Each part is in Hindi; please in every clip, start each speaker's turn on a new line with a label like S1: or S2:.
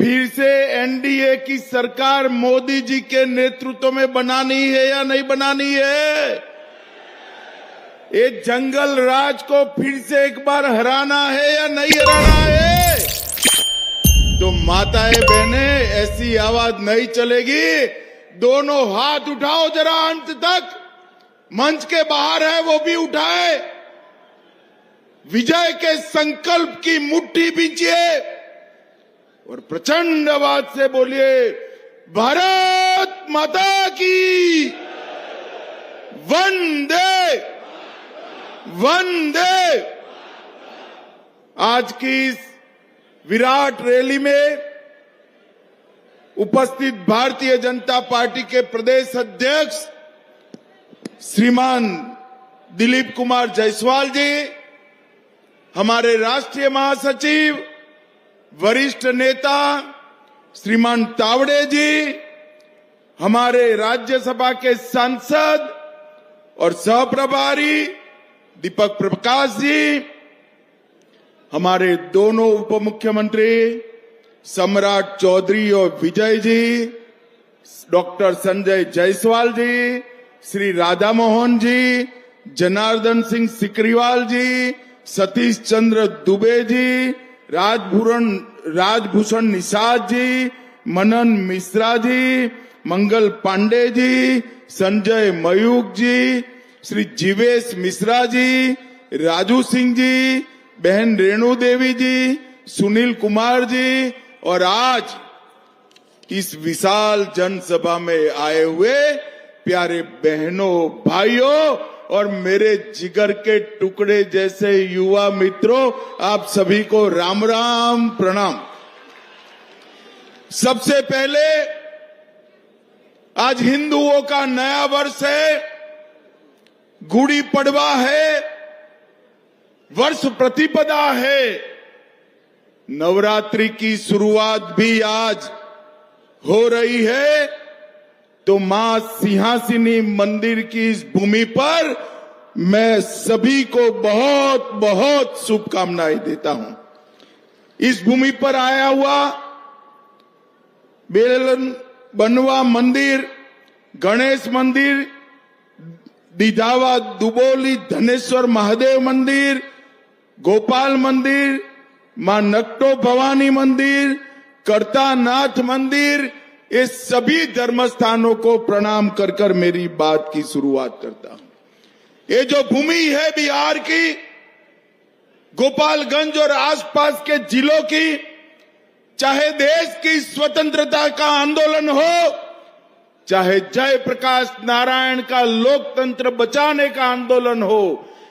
S1: फिर से एनडीए की सरकार मोदी जी के नेतृत्व में बनानी है या नहीं बनानी है? ये जंगल राज को फिर से एक बार हराना है या नहीं हराना है? तो माताएं बहनें, ऐसी आवाज नहीं चलेगी। दोनों हाथ उठाओ जरा अंत तक। मंच के बाहर है वो भी उठाए। विजय के संकल्प की मुट्ठी बींचिए और प्रचंड आवाज से बोलिए, भारत माता की वंदे वंदे। आज की इस विराट रैली में उपस्थित भारतीय जनता पार्टी के प्रदेश अध्यक्ष श्रीमान दिलीप कुमार जायसवाल जी, हमारे राष्ट्रीय महासचिव वरिष्ठ नेता श्रीमान तावड़े जी, हमारे राज्यसभा के सांसद और सहप्रभारी दीपक प्रकाश जी, हमारे दोनों उप मुख्यमंत्री सम्राट चौधरी और विजय जी, डॉक्टर संजय जायसवाल जी, श्री राधा मोहन जी, जनार्दन सिंह सिकरीवाल जी, सतीश चंद्र दुबे जी, राजभूषण निषाद जी, मनन मिश्रा जी, मंगल पांडे जी, संजय मयूख जी, श्री जीवेश मिश्रा जी, राजू सिंह जी, बहन रेणु देवी जी, सुनील कुमार जी और आज इस विशाल जनसभा में आए हुए प्यारे बहनों, भाइयों और मेरे जिगर के टुकड़े जैसे युवा मित्रों, आप सभी को राम राम प्रणाम। सबसे पहले आज हिंदुओं का नया वर्ष है, गुड़ी पड़वा है, वर्ष प्रतिपदा है। नवरात्रि की शुरुआत भी आज हो रही है। तो मां सिंहासिनी मंदिर की इस भूमि पर मैं सभी को बहुत बहुत शुभकामनाएं देता हूं। इस भूमि पर आया हुआ बेलन बनवा मंदिर, गणेश मंदिर, दिधावा दुबोली धनेश्वर महादेव मंदिर, गोपाल मंदिर, मां नकटो भवानी मंदिर, करतानाथ मंदिर, ये सभी धर्म स्थानों को प्रणाम कर कर मेरी बात की शुरुआत करता हूं। ये जो भूमि है बिहार की, गोपालगंज और आसपास के जिलों की, चाहे देश की स्वतंत्रता का आंदोलन हो, चाहे जयप्रकाश नारायण का लोकतंत्र बचाने का आंदोलन हो,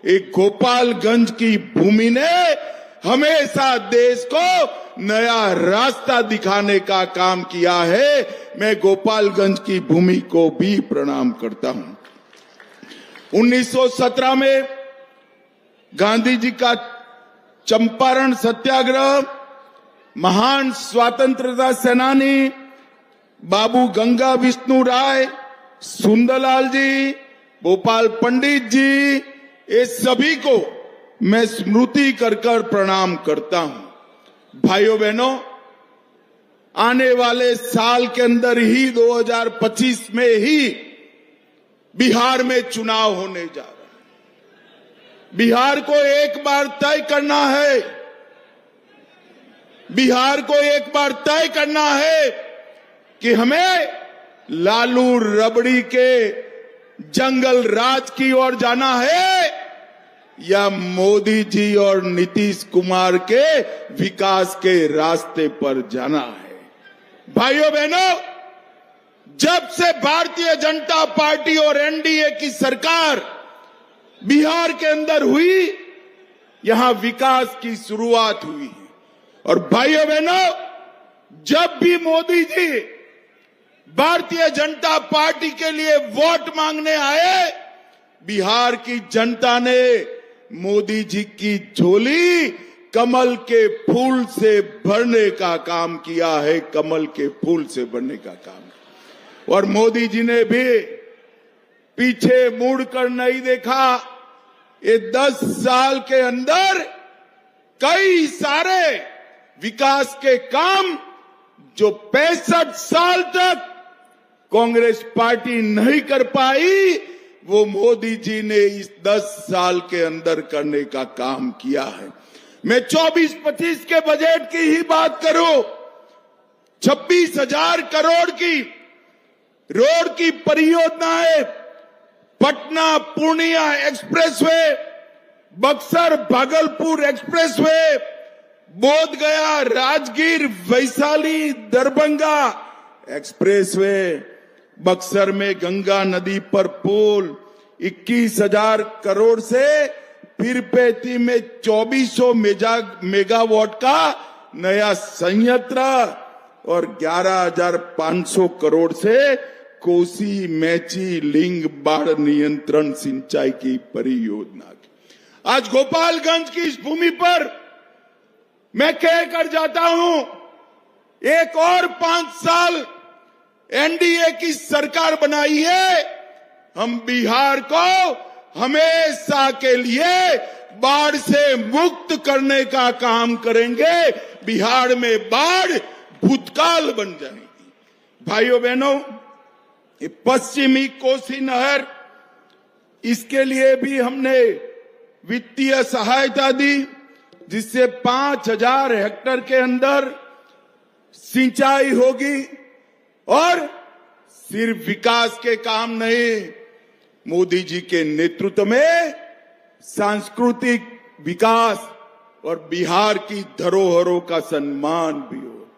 S1: एक गोपालगंज की भूमि ने हमेशा देश को नया रास्ता दिखाने का काम किया है। मैं गोपालगंज की भूमि को भी प्रणाम करता हूं। 1917 में गांधी जी का चंपारण सत्याग्रह, महान स्वतंत्रता सेनानी बाबू गंगा विष्णु राय, सुंदरलाल जी, गोपाल पंडित जी, ये सभी को मैं स्मृति कर कर प्रणाम करता हूं। भाइयों बहनों, आने वाले साल के अंदर ही 2025 में ही बिहार में चुनाव होने जा रहा है। बिहार को एक बार तय करना है, बिहार को एक बार तय करना है कि हमें लालू रबड़ी के जंगल राज की ओर जाना है या मोदी जी और नीतीश कुमार के विकास के रास्ते पर जाना है। भाइयों बहनों, जब से भारतीय जनता पार्टी और एनडीए की सरकार बिहार के अंदर हुई, यहां विकास की शुरुआत हुई है। और भाइयों बहनों, जब भी मोदी जी भारतीय जनता पार्टी के लिए वोट मांगने आए, बिहार की जनता ने मोदी जी की झोली कमल के फूल से भरने का काम किया है, कमल के फूल से भरने का काम। और मोदी जी ने भी पीछे मुड़कर नहीं देखा। ये 10 साल के अंदर कई सारे विकास के काम जो 65 साल तक कांग्रेस पार्टी नहीं कर पाई, वो मोदी जी ने इस 10 साल के अंदर करने का काम किया है। मैं 24-25 के बजट की ही बात करूं, 26,000 करोड़ की रोड की परियोजनाएं, पटना पूर्णिया एक्सप्रेसवे, बक्सर भागलपुर एक्सप्रेसवे, बोध गया राजगीर वैशाली दरभंगा एक्सप्रेसवे, बक्सर में गंगा नदी पर पुल 21,000 करोड़ से पीरपेटी में 2400 मेगावाट का नया संयंत्र और 11,500 करोड़ से कोसी मैची लिंग बाढ़ नियंत्रण सिंचाई की परियोजना। आज गोपालगंज की इस भूमि पर मैं कह कर जाता हूं, एक और 5 साल एनडीए की सरकार बनाई है, हम बिहार को हमेशा के लिए बाढ़ से मुक्त करने का काम करेंगे। बिहार में बाढ़ भूतकाल बन जाएगी। भाइयों बहनों, ये पश्चिमी कोसी नहर, इसके लिए भी हमने वित्तीय सहायता दी, जिससे 5,000 हेक्टेयर के अंदर सिंचाई होगी। और सिर्फ विकास के काम नहीं, मोदी जी के नेतृत्व में सांस्कृतिक विकास और बिहार की धरोहरों का सम्मान भी हो।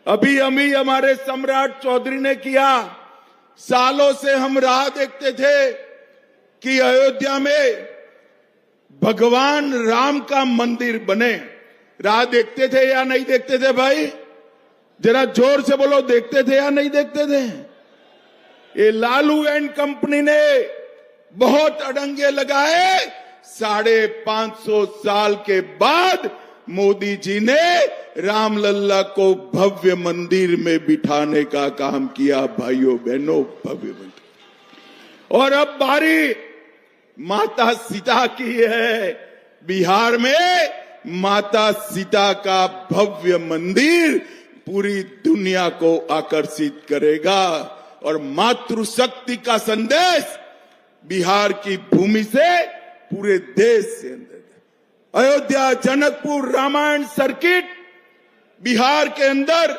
S1: अभी हमारे सम्राट चौधरी ने किया। सालों से हम राह देखते थे कि अयोध्या में भगवान राम का मंदिर बने। राह देखते थे या नहीं देखते थे भाई? जरा जोर से बोलो, देखते थे या नहीं देखते थे? ये लालू एंड कंपनी ने बहुत अड़ंगे लगाए। 550 साल के बाद मोदी जी ने रामलल्ला को भव्य मंदिर में बिठाने का काम किया। भाइयों बहनों, भव्य मंदिर। और अब बारी माता सीता की है। बिहार में माता सीता का भव्य मंदिर पूरी दुनिया को आकर्षित करेगा और मातृशक्ति का संदेश बिहार की भूमि से पूरे देश से अंदर। अयोध्या जनकपुर रामायण सर्किट बिहार के अंदर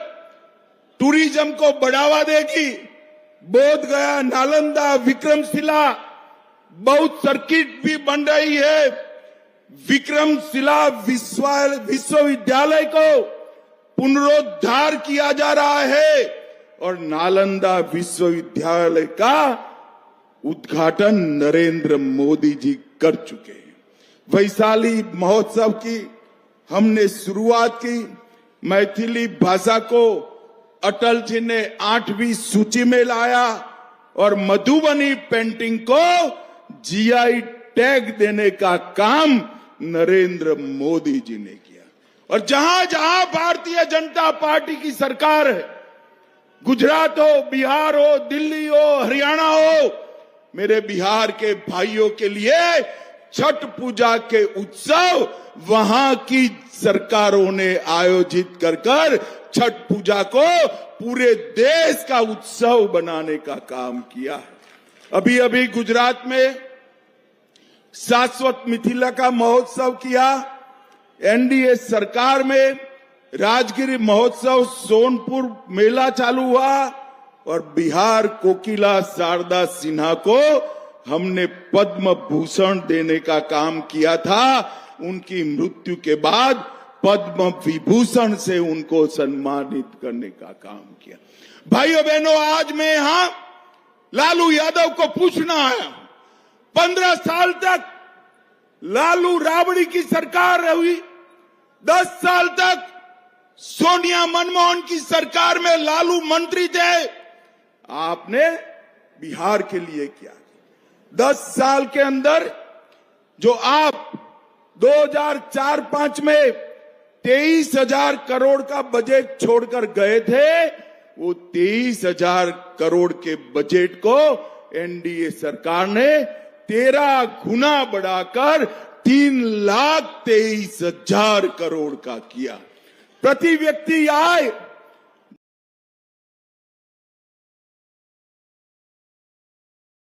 S1: टूरिज्म को बढ़ावा देगी। बोध गया नालंदा विक्रमशिला बहुत सर्किट भी बन रही है। विक्रमशिला विश्वविद्यालय को पुनरुद्धार किया जा रहा है और नालंदा विश्वविद्यालय का उद्घाटन नरेंद्र मोदी जी कर चुके हैं। वैशाली महोत्सव की हमने शुरुआत की। मैथिली भाषा को अटल जी ने 8वीं सूची में लाया और मधुबनी पेंटिंग को जीआई टैग देने का काम नरेंद्र मोदी जी ने किया। और जहां जहां भारतीय जनता पार्टी की सरकार है, गुजरात हो, बिहार हो, दिल्ली हो, हरियाणा हो, मेरे बिहार के भाइयों के लिए छठ पूजा के उत्सव वहां की सरकारों ने आयोजित कर छठ पूजा को पूरे देश का उत्सव बनाने का काम किया है। अभी अभी गुजरात में शाश्वत मिथिला का महोत्सव किया। एनडीए सरकार में राजगिरी महोत्सव सोनपुर मेला चालू हुआ और बिहार कोकिला शारदा सिन्हा को हमने पद्म भूषण देने का काम किया था। उनकी मृत्यु के बाद पद्म विभूषण से उनको सम्मानित करने का काम किया। भाइयों बहनों, आज मैं यहां लालू यादव को पूछना आया। 15 साल तक लालू राबड़ी की सरकार रही। 10 साल तक सोनिया मनमोहन की सरकार में लालू मंत्री थे। आपने बिहार के लिए क्या किया? 10 साल के अंदर जो आप 2004-05 में 23,000 करोड़ का बजट छोड़कर गए थे, वो 23,000 करोड़ के बजट को एनडीए सरकार ने 13 गुना बढ़ाकर 3,23,000 करोड़ का किया। प्रति व्यक्ति आय